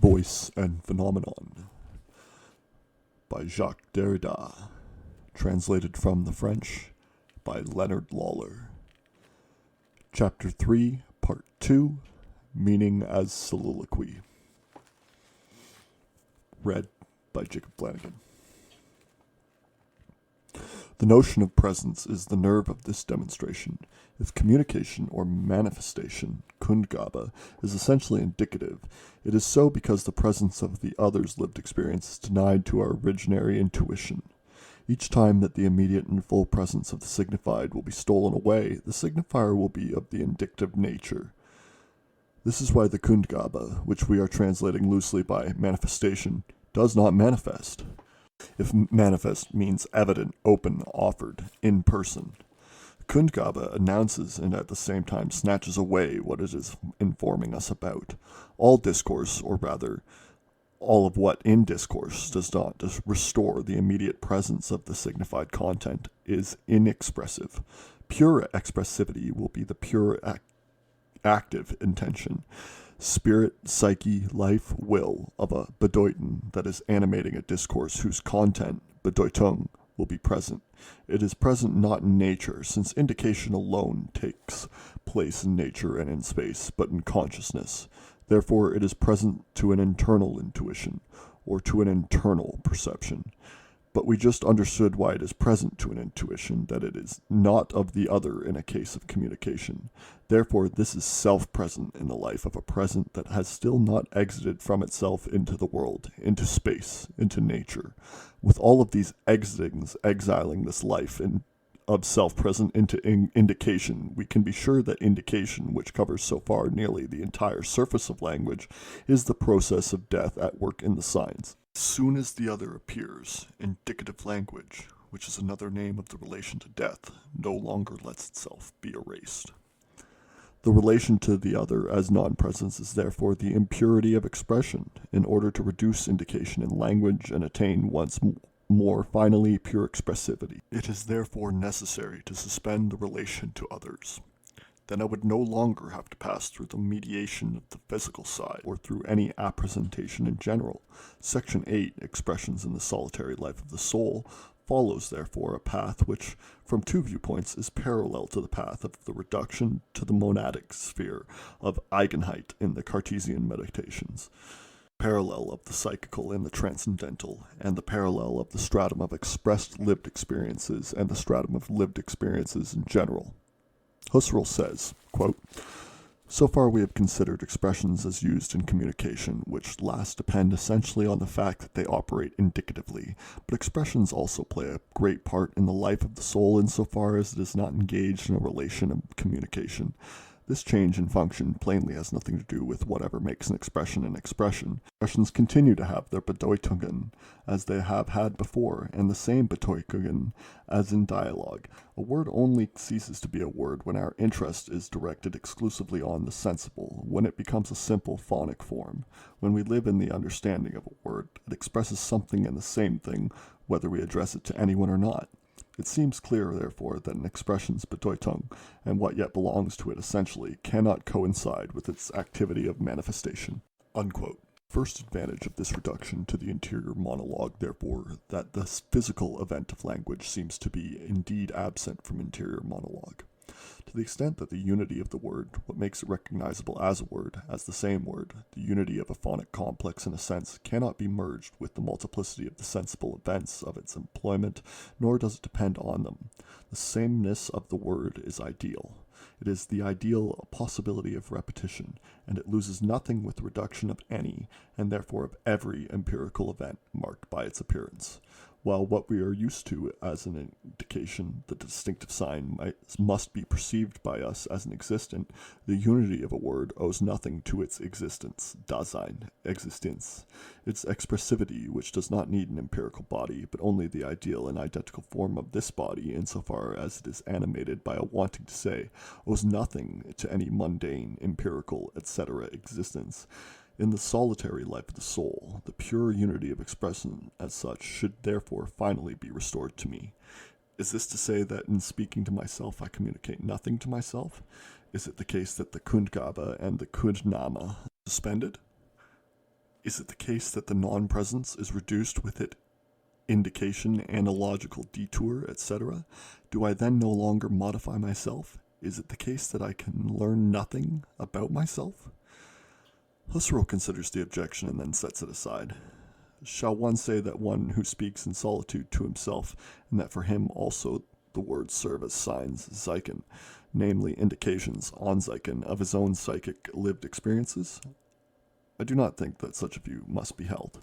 Voice and Phenomenon by Jacques Derrida, translated from the French by Leonard Lawlor. Chapter 3, Part 2, Meaning as Soliloquy. Read by Jacob Flanagan. The notion of presence is the nerve of this demonstration. If communication or manifestation, Kundgabe, is essentially indicative, it is so because the presence of the other's lived experience is denied to our originary intuition. Each time that the immediate and full presence of the signified will be stolen away, the signifier will be of the indicative nature. This is why the Kundgabe, which we are translating loosely by manifestation, does not manifest. If manifest means evident, open, offered, in person. Kundgabe announces and at the same time snatches away what it is informing us about. All discourse, or rather, all of what in discourse does not restore the immediate presence of the signified content, is inexpressive. Pure expressivity will be the pure active intention. Spirit, psyche, life, will of a Bedeutung that is animating a discourse whose content, Bedeutung, will be present. It is present not in nature, since indication alone takes place in nature and in space, but in consciousness. Therefore, it is present to an internal intuition, or to an internal perception. But we just understood why it is present to an intuition, that it is not of the other in a case of communication. Therefore, this is self-present in the life of a present that has still not exited from itself into the world, into space, into nature. With all of these exitings exiling this life of self-present into indication, we can be sure that indication, which covers so far nearly the entire surface of language, is the process of death at work in the signs. As soon as the other appears, indicative language, which is another name of the relation to death, no longer lets itself be erased. The relation to the other as non-presence is therefore the impurity of expression, in order to reduce indication in language and attain once more finally pure expressivity. It is therefore necessary to suspend the relation to others. Then I would no longer have to pass through the mediation of the physical side, or through any appresentation in general. Section 8, Expressions in the Solitary Life of the Soul, follows therefore a path which, from two viewpoints, is parallel to the path of the reduction to the monadic sphere of Eigenheit in the Cartesian meditations, parallel of the psychical in the transcendental, and the parallel of the stratum of expressed lived experiences and the stratum of lived experiences in general. Husserl says, quote, "So far we have considered expressions as used in communication, which last depend essentially on the fact that they operate indicatively, but expressions also play a great part in the life of the soul insofar as it is not engaged in a relation of communication. This change in function plainly has nothing to do with whatever makes an expression an expression. Expressions continue to have their Bedeutungen, as they have had before, and the same Bedeutungen as in dialogue. A word only ceases to be a word when our interest is directed exclusively on the sensible, when it becomes a simple phonic form. When we live in the understanding of a word, it expresses something in the same thing, whether we address it to anyone or not. It seems clear, therefore, that an expression's Bedeutung, and what yet belongs to it essentially, cannot coincide with its activity of manifestation." Unquote. First advantage of this reduction to the interior monologue, therefore, that the physical event of language seems to be indeed absent from interior monologue. To the extent that the unity of the word, what makes it recognizable as a word, as the same word, the unity of a phonic complex in a sense, cannot be merged with the multiplicity of the sensible events of its employment, nor does it depend on them. The sameness of the word is ideal. It is the ideal possibility of repetition, and it loses nothing with the reduction of any, and therefore of every empirical event marked by its appearance. While what we are used to as an indication, the distinctive sign, must be perceived by us as an existent, the unity of a word owes nothing to its existence, Dasein, existence, its expressivity, which does not need an empirical body, but only the ideal and identical form of this body, insofar as it is animated by a wanting to say, owes nothing to any mundane, empirical, etc. existence. In the solitary life of the soul, the pure unity of expression as such should therefore finally be restored to me. Is this to say that in speaking to myself I communicate nothing to myself? Is it the case that the Kundgabe and the Kundname are suspended? Is it the case that the non-presence is reduced with it indication, analogical detour, etc.? Do I then no longer modify myself? Is it the case that I can learn nothing about myself? Husserl considers the objection and then sets it aside. Shall one say that one who speaks in solitude to himself, and that for him also the words serve as signs, Zeichen, namely indications, Anzeichen, of his own psychic lived experiences? I do not think that such a view must be held.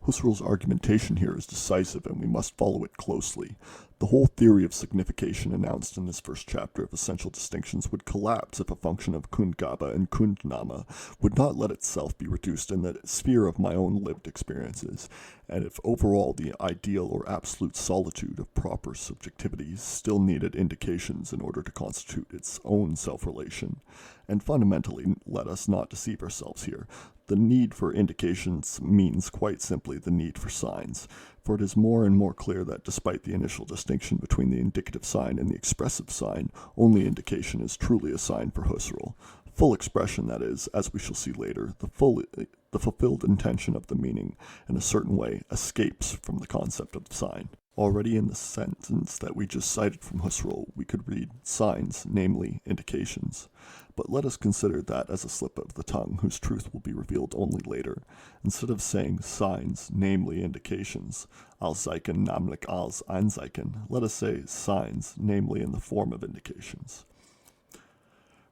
Husserl's argumentation here is decisive, and we must follow it closely. The whole theory of signification announced in this first chapter of Essential Distinctions would collapse if a function of Kundgabe and Kundnahme would not let itself be reduced in the sphere of my own lived experiences, and if overall the ideal or absolute solitude of proper subjectivity still needed indications in order to constitute its own self-relation. And fundamentally, let us not deceive ourselves here. The need for indications means quite simply the need for signs, for it is more and more clear that despite the initial distinction between the indicative sign and the expressive sign, only indication is truly a sign for Husserl. Full expression, that is, as we shall see later, the fulfilled intention of the meaning, in a certain way, escapes from the concept of sign. Already in the sentence that we just cited from Husserl, we could read signs, namely indications. But let us consider that as a slip of the tongue, whose truth will be revealed only later. Instead of saying signs, namely indications, Alzeichen, namelijk als Anzeichen, let us say signs, namely in the form of indications.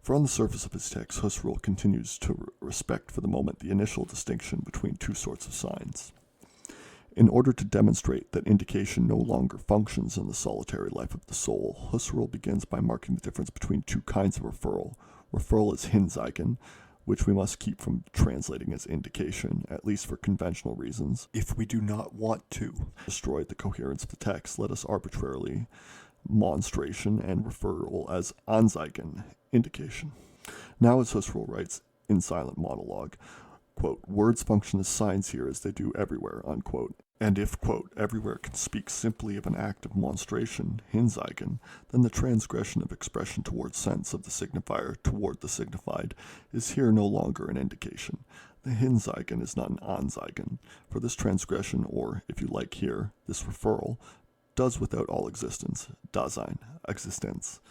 For on the surface of his text, Husserl continues to respect for the moment the initial distinction between two sorts of signs. In order to demonstrate that indication no longer functions in the solitary life of the soul, Husserl begins by marking the difference between two kinds of referral. Referral is Hinzeichen, which we must keep from translating as indication, at least for conventional reasons. If we do not want to destroy the coherence of the text, let us arbitrarily monstration and referral as Anzeichen, indication. Now, as Husserl writes in Silent Monologue, quote, words function as signs here as they do everywhere, unquote. And if, quote, everywhere can speak simply of an act of monstration, Hinzeichen, then the transgression of expression toward sense of the signifier toward the signified is here no longer an indication. The Hinzeichen is not an Anzeichen, for this transgression, or, if you like here, this referral, does without all existence, Dasein, existence.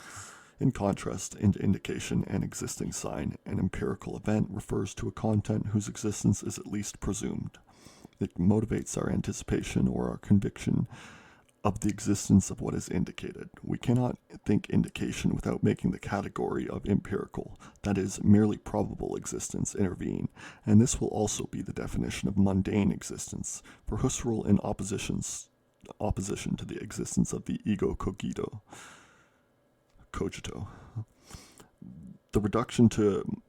In contrast, into indication and existing sign, an empirical event refers to a content whose existence is at least presumed. It motivates our anticipation or our conviction of the existence of what is indicated. We cannot think indication without making the category of empirical, that is, merely probable existence, intervene, and this will also be the definition of mundane existence, for Husserl in opposition to the existence of the ego cogito. The reduction to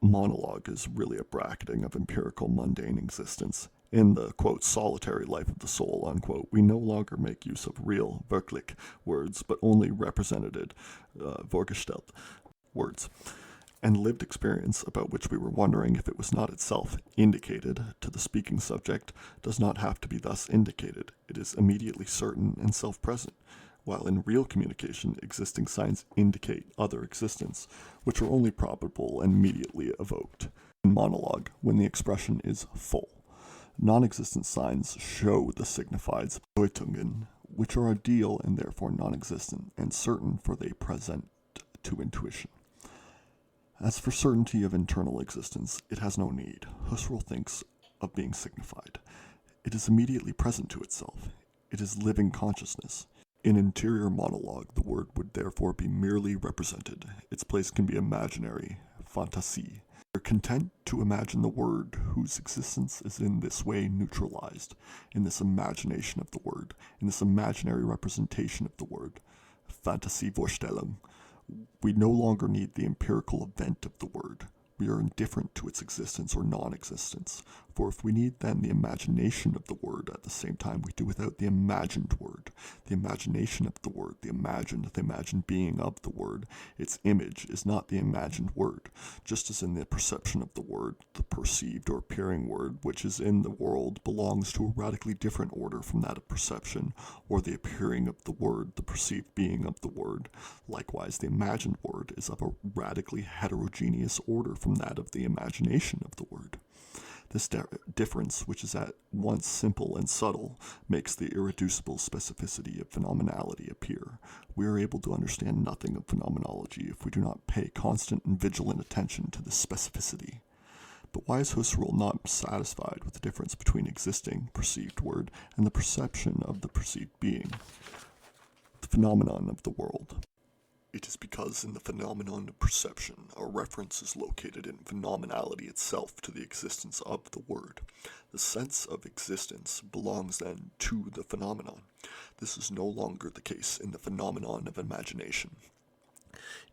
monologue is really a bracketing of empirical mundane existence. In the, quote, solitary life of the soul, unquote, we no longer make use of real, wirklich, words, but only represented, vorgestellt, words. And lived experience, about which we were wondering if it was not itself indicated to the speaking subject, does not have to be thus indicated. It is immediately certain and self-present, while in real communication, existing signs indicate other existence, which are only probable and immediately evoked. In monologue, when the expression is full, non-existent signs show the signifieds Bedeutungen, which are ideal and therefore non-existent, and certain, for they present to intuition. As for certainty of internal existence, it has no need. Husserl thinks of being signified. It is immediately present to itself. It is living consciousness. In interior monologue, the word would therefore be merely represented. Its place can be imaginary, Fantasie. We are content to imagine the word whose existence is in this way neutralized, in this imagination of the word, in this imaginary representation of the word, Fantasievorstellung. We no longer need the empirical event of the word. We are indifferent to its existence or non-existence, for if we need then the imagination of the word, at the same time we do without the imagined word, the imagination of the word, the imagined being of the word. Its image is not the imagined word, just as in the perception of the word, the perceived or appearing word, which is in the world, belongs to a radically different order from that of perception, or the appearing of the word, the perceived being of the word. Likewise, the imagined word is of a radically heterogeneous order from that of the imagination of the word. This difference, which is at once simple and subtle, makes the irreducible specificity of phenomenality appear. We are able to understand nothing of phenomenology if we do not pay constant and vigilant attention to this specificity. But why is Husserl not satisfied with the difference between existing, perceived word, and the perception of the perceived being, the phenomenon of the world? It is because in the phenomenon of perception, our reference is located in phenomenality itself to the existence of the word. The sense of existence belongs then to the phenomenon. This is no longer the case in the phenomenon of imagination.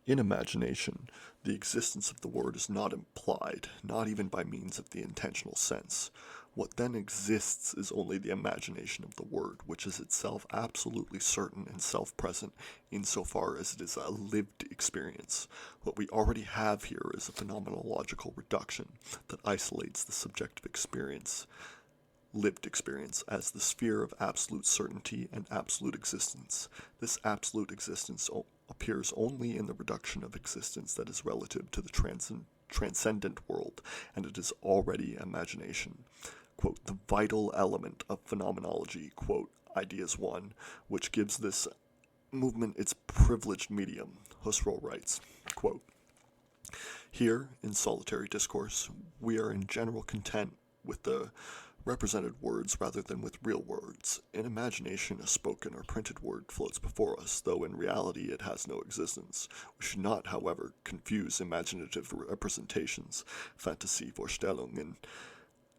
In imagination, the existence of the word is not implied, not even by means of the intentional sense. What then exists is only the imagination of the word, which is itself absolutely certain and self-present insofar as it is a lived experience. What we already have here is a phenomenological reduction that isolates the subjective experience, lived experience, as the sphere of absolute certainty and absolute existence. This absolute existence appears only in the reduction of existence that is relative to the transcendent world, and it is already imagination. Quote, the vital element of phenomenology, quote, Ideas 1, which gives this movement its privileged medium, Husserl writes, quote, here, in solitary discourse, we are in general content with the represented words rather than with real words. In imagination, a spoken or printed word floats before us, though in reality it has no existence. We should not, however, confuse imaginative representations, Fantasievorstellungen,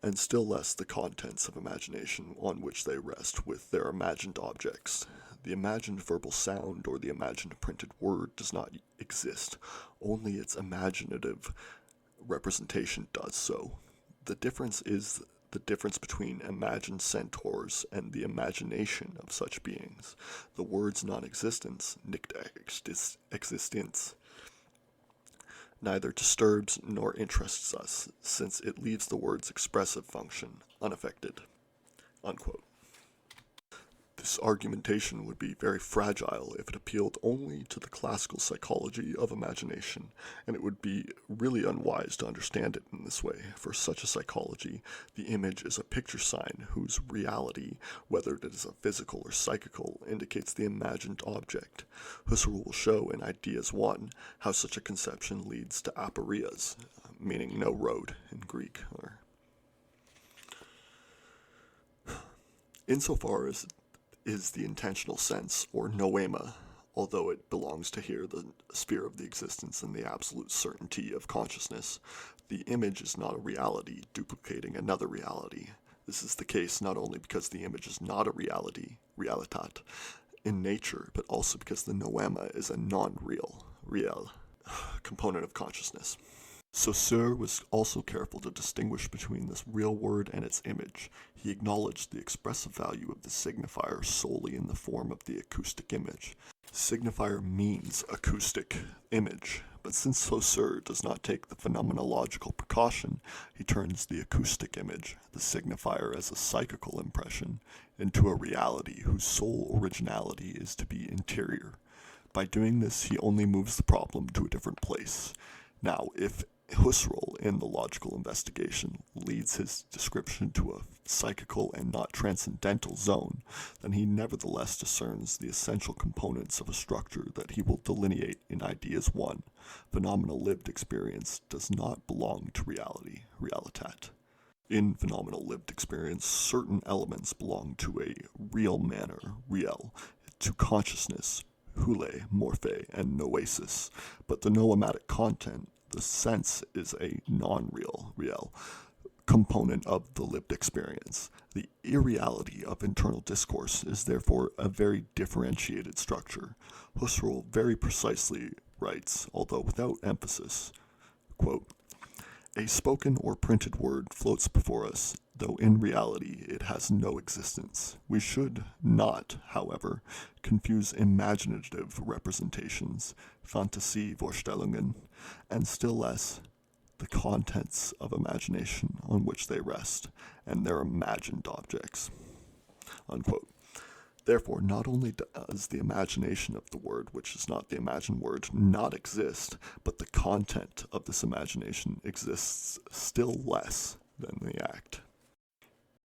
and still less the contents of imagination on which they rest, with their imagined objects. The imagined verbal sound or the imagined printed word does not exist. Only its imaginative representation does so. The difference is the difference between imagined centaurs and the imagination of such beings. The word's non-existence, nicht existence, neither disturbs nor interests us, since it leaves the word's expressive function unaffected." Unquote. This argumentation would be very fragile if it appealed only to the classical psychology of imagination, and it would be really unwise to understand it in this way. For such a psychology, the image is a picture sign whose reality, whether it is a physical or psychical, indicates the imagined object. Husserl will show in Ideas 1 how such a conception leads to aporias, meaning no road in Greek. Insofar as is the intentional sense, or noema, although it belongs to here the sphere of the existence and the absolute certainty of consciousness. The image is not a reality duplicating another reality. This is the case not only because the image is not a reality, realitat, in nature, but also because the noema is a non-real, real, component of consciousness. Saussure was also careful to distinguish between this real word and its image. He acknowledged the expressive value of the signifier solely in the form of the acoustic image. Signifier means acoustic image, but since Saussure does not take the phenomenological precaution, he turns the acoustic image, the signifier as a psychical impression, into a reality whose sole originality is to be interior. By doing this, he only moves the problem to a different place. Now, if Husserl, in the logical investigation, leads his description to a psychical and not transcendental zone, then he nevertheless discerns the essential components of a structure that he will delineate in Ideas 1. Phenomenal lived experience does not belong to reality, realitat. In phenomenal lived experience, certain elements belong to a real manner, real, to consciousness, hule, morphe, and noesis, but the noematic content, the sense, is a non-real, real component of the lived experience. The irreality of internal discourse is therefore a very differentiated structure. Husserl very precisely writes, although without emphasis, quote, "A spoken or printed word floats before us, though in reality it has no existence. We should not, however, confuse imaginative representations, Fantasievorstellungen, and still less the contents of imagination on which they rest, and their imagined objects." Unquote. Therefore, not only does the imagination of the word, which is not the imagined word, not exist, but the content of this imagination exists still less, than the act.